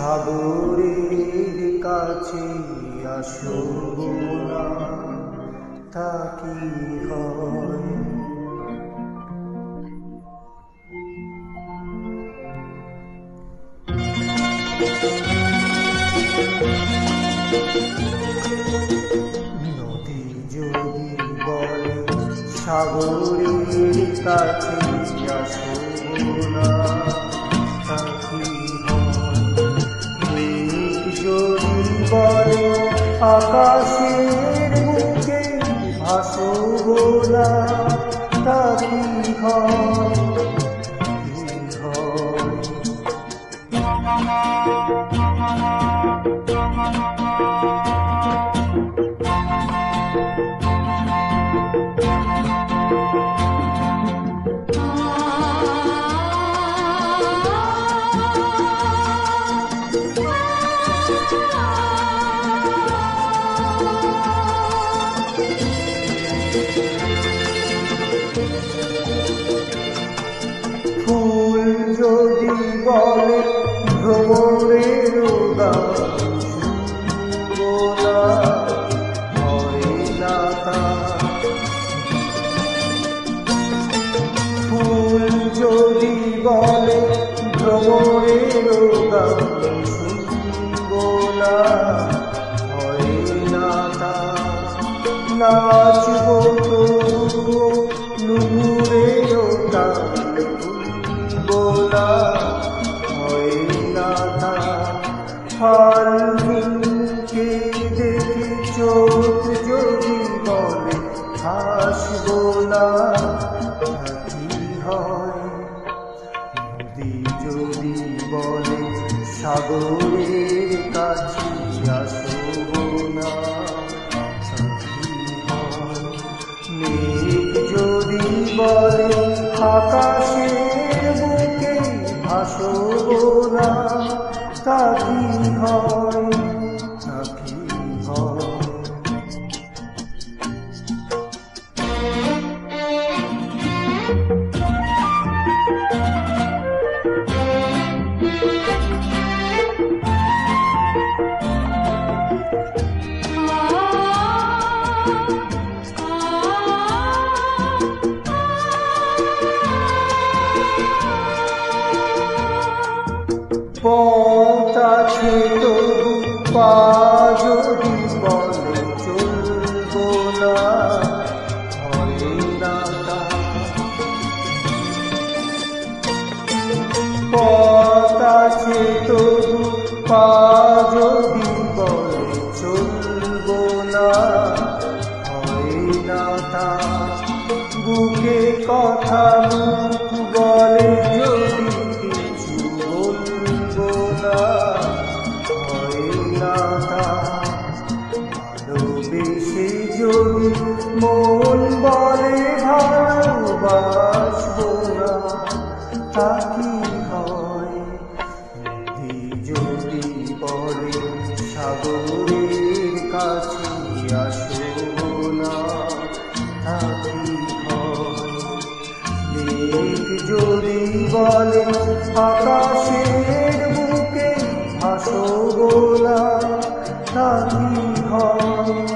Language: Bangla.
সাগরের কাছে আসব না, তা কি হয়? নদী যদি বলে সাগরের কাছে আসব না, তা কি হয়? মেঘ যদি বলে আকাশের বুকে ভাসব না, তা কি হয়? ফুল যদি বলে ভ্রমরের গান শুনব না, হয় না তা। ফুল যদি বলে ভ্রমরের গান শুনব না, হয় না তা। নাচব তবুও নুপুরের টান বলা, হয় না তা। ফাল্গুনকে দেখে চোখ যদি বলে হাসব না, কি হয়? নদী যদি বলে সাগরের কাছে আসব না, মেঘ যদি বলে আকাশের বুকে ভাসব না, তা কি হয়? তা কি হয়? পথ আছে তবু পা যদি বলে চলব না, হয় না তা। পথ আছে তবু পা যদি বলে চলব না, হয় না তা। বুকে কথা মুখ বলে যদি কিছু বলব না, হয় না তা। ভালোবেসে যদি মন বলে ভালোবাসব না, তা কি হয়? নদী যদি বলে সাগরের কাছে আসব না, তা কি হয়? মেঘ যদি বলে আকাশের বুকে ভাসব না, তা কি হয়?